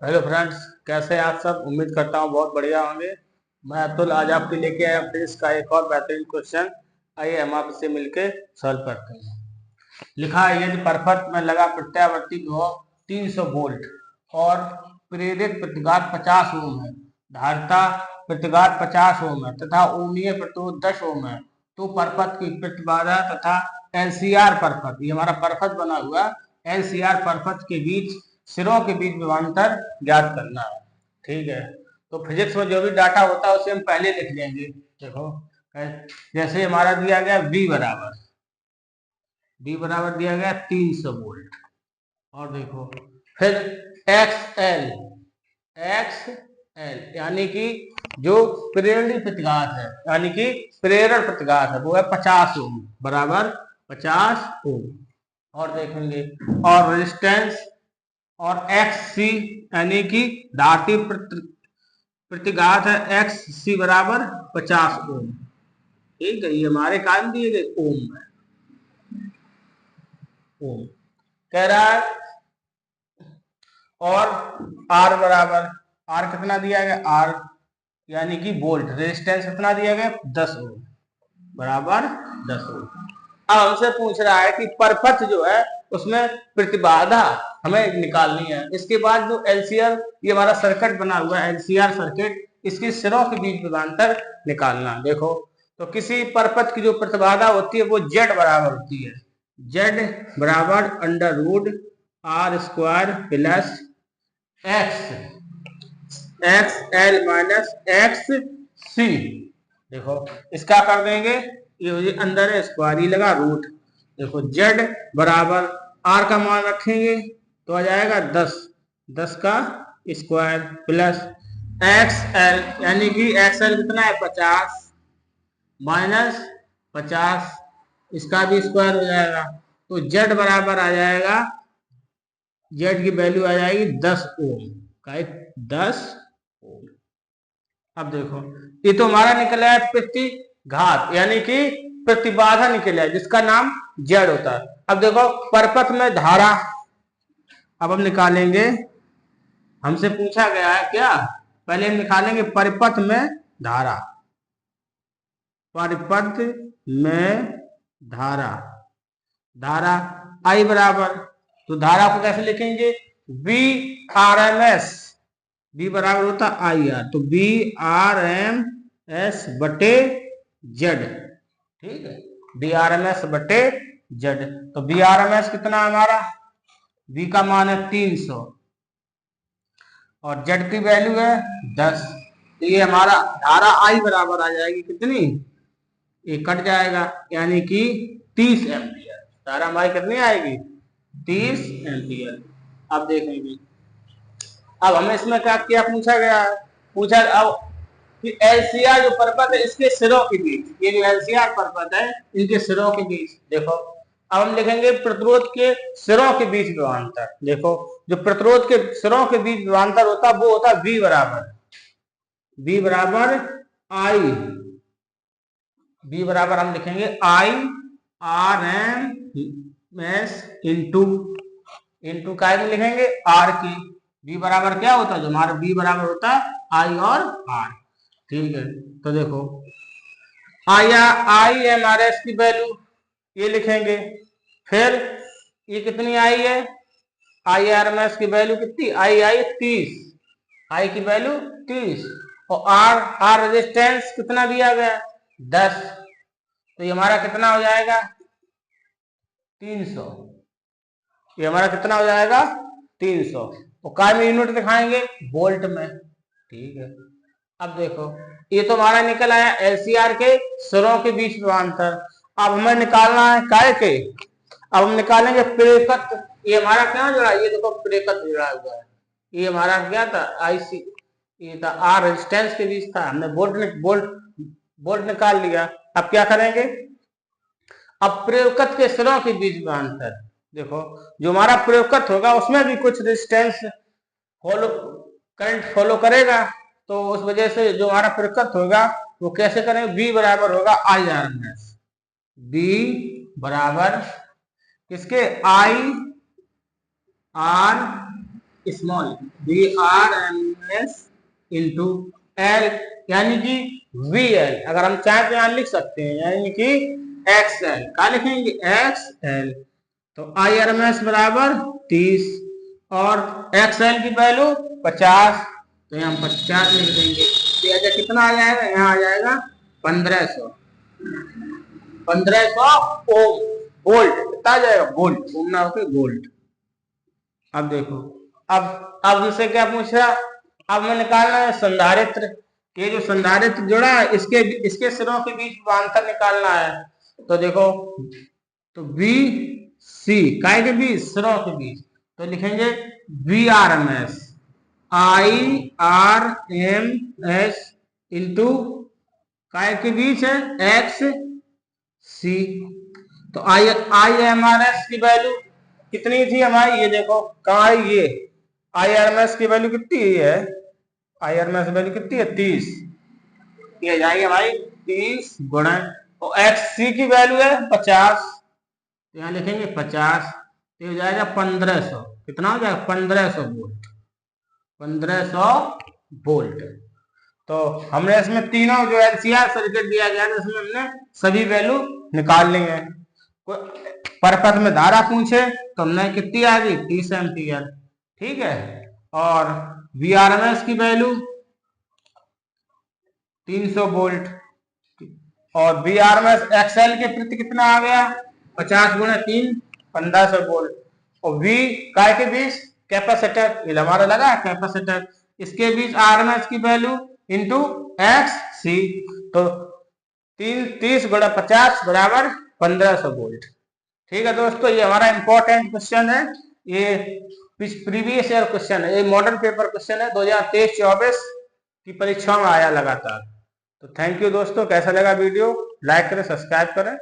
Hello friends, कैसे हैं आप सब। उम्मीद करता हूँ बहुत बढ़िया होंगे। मैं अतुल आज आपके लेके आया फिजिक्स का एक और बेहतरीन क्वेश्चन। आइए हम आपसे मिलके सॉल्व करते हैं। लिखा है यदि परपथ में लगा प्रत्यावर्ती विभव 300 वोल्ट और प्रेरित प्रतिघात 50 ओम है, धारिता प्रतिघात 50 ओम है तथा ओमीय प्रतिरोध 10 ओम है, तो परपथ की प्रतिबाधा तथा एलसीआर परपथ, ये हमारा परपथ बना हुआ एलसीआर परपथ के बीच सिरों के बीच विभवांतर ज्ञात करना है। ठीक है, तो फिजिक्स में जो भी डाटा होता है उसे हम पहले लिख लेंगे। देखो, जैसे हमारा दिया गया बी बराबर दिया गया 300 वोल्ट। और देखो फिर एक्स एल, यानी कि जो प्रेरणा प्रतिघात है, यानी कि प्रेरण प्रतिघात है, वो है 50 ओम बराबर 50 ओम। और देखेंगे और रेजिस्टेंस और एक्स सी, यानी कि धात्वी प्रतिघात है एक्स सी बराबर 50 ओम। ठीक है, ये हमारे कारण दिए गए ओम है। ओम कह रहा है। और आर बराबर, आर कितना दिया गया, आर यानी कि वोल्ट, रेजिस्टेंस कितना दिया गया 10 ओम बराबर 10 ओम। अब हमसे पूछ रहा है कि परपथ जो है उसमें प्रतिबाधा हमें निकालनी है। इसके बाद जो एलसीआर, ये हमारा सर्किट बना हुआ है एलसीआर सर्किट, इसके सिरों के बीच विभवांतर निकालना। देखो, तो किसी परपथ की जो प्रतिबाधा होती है वो जेड बराबर होती है, जेड बराबर under root R square plus X L minus X C. देखो इसका कर देंगे, ये अंदर है स्क्वायर, ये लगा रूट। देखो जेड बराबर आर का मान रखेंगे तो आ जाएगा 10, 10 का स्क्वायर प्लस एक्स एल, यानी कि एक्स एल कितना है 50 माइनस 50, इसका भी स्क्वायर हो जाएगा। तो जेड बराबर आ जाएगा, जेड की वैल्यू आ जाएगी 10 ओम का, 10 ओम। अब देखो, ये तो हमारा निकला है प्रतिघात, यानी कि प्रतिबाधा निकला है जिसका नाम जेड होता है। अब देखो परपथ में धारा, अब हम निकालेंगे। हमसे पूछा गया है क्या, पहले हम निकालेंगे परिपथ में धारा, परिपथ में धारा, धारा आई बराबर, तो धारा को कैसे लिखेंगे, B R M S, B बराबर होता आई आर, तो बी आर एम एस बटे जेड। ठीक है, बी आर एम एस बटे जेड। तो बी आर एम एस कितना है हमारा, बी का मान है 300 और जेड की वैल्यू है 10। तो ये हमारा धारा आई बराबर आ जाएगी कितनी, ये कट जाएगा, यानी कि 30 एम्पियर। धारा हमारी कितनी आएगी, 30 एम्पियर। अब देखेंगे, अब हमें इसमें क्या क्या पूछा गया है, पूछा अब कि एलसीआर जो परपथ है इसके सिरों के बीच, ये जो एलसीआर परपथ है इनके सिरों के बीच। देखो अब हम लिखेंगे प्रतिरोध के सिरों के बीच विभवांतर। देखो जो प्रतिरोध के सिरों के बीच विभवांतर होता है वो होता है बी बराबर आई, बी बराबर हम लिखेंगे I R M S into, into काय में लिखेंगे आर की। बी बराबर क्या होता है, जो हमारा बी बराबर होता है आई और आर। ठीक है, तो देखो आई एम आर एस की वैल्यू ये लिखेंगे, फिर ये कितनी आई है, आई आर एम एस की वैल्यू कितनी आई, आई 30, आई की वैल्यू 30, और आर, आर रेजिस्टेंस कितना दिया गया 10, तो ये हमारा कितना हो जाएगा 300, ये हमारा कितना हो जाएगा 300, और काय में यूनिट दिखाएंगे वोल्ट में। ठीक है, अब देखो ये तो हमारा निकल आया एलसीआर के सिरों के बीच विभवांतर। अब हमें निकालना है काय के, अब हम निकालेंगे प्रेरकत्व। ये हमारा क्या जुड़ा है, ये देखो प्रेरकत्व जुड़ा हुआ है, ये हमारा क्या था आईसी, ये था आर रेजिस्टेंस के बीच था, हमने वोल्ट निकाल लिया। अब क्या करेंगे, अब प्रयोगकत के सिरों के बीच में अंतर। देखो जो हमारा प्रयोगकत होगा उसमें भी कुछ रेजिस्टेंस फॉलो, करंट फॉलो करेगा, तो उस वजह से जो हमारा प्रयोगकत होगा वो कैसे करेंगे, बी बराबर होगा I R M S, B बराबर किसके I R small VRMS into L, यानी कि VL। अगर हम चाहें तो यहाँ लिख सकते हैं, यानी कि XL। क्या लिखेंगे? XL। तो IRMS बराबर 30 और XL की वैल्यू 50, तो यहाँ 50 लिख देंगे। तो कितना आ जाएगा? यहाँ आ जाएगा 1500 ओम वोल्ट। कितना आ जाएगा? वोल्ट, ओम ना होकर वोल्ट। अब देखो, अब इससे क्या पूछ रहा? अब मैं निकालना है संधारित्र। ये जो संधारित्र जुड़ा है इसके सिरों के बीच अंतर निकालना है। तो देखो, तो बी सी काय के बीच, सिरों के बीच, तो लिखेंगे VRMS IRMS इंटू काय के बीच है एक्स सी। तो IMRS की वैल्यू कितनी थी हमारी? ये देखो कहाँ है ये IRMS की वैल्यू कितनी है? IRMS वैल्यू कितनी है? 30। ये जाएगी हमारी 30 गुणा, और XC की वैल्यू है 50, तो यहाँ लिखेंगे 50। तो हो जाएगा 1500। कितना हो जाएगा? 1500 वोल्ट। 1500 वोल्ट। तो हमने इसमें तीनों जो LCR सर्किट दिया गया था इसमें हमने सभी वैल्यू निकाल ली है। परपथ में धारा पूछे तो हमने कितनी आ गई? 30 एम्पियर। ठीक है, और VRMS की वैल्यू 300 वोल्ट, और VRMS XL के प्रति कितना आ गया? 50 गुणा 3, 1500 वोल्ट। और V काय के बीच? कैपेसिटर, ये हमारा लगा है कैपेसिटर, इसके बीच RMS की वैल्यू इंटू XC। तो 30 गुणा 50 बराबर 1500 वोल्ट। ठीक है दोस्तों, ये हमारा इंपॉर्टेंट क्वेश्चन है। ये प्रीवियस ईयर क्वेश्चन है, ये मॉडल पेपर क्वेश्चन है 2023-24 की परीक्षा में आया लगातार। तो थैंक यू दोस्तों, कैसा लगा वीडियो? लाइक करें, सब्सक्राइब करें।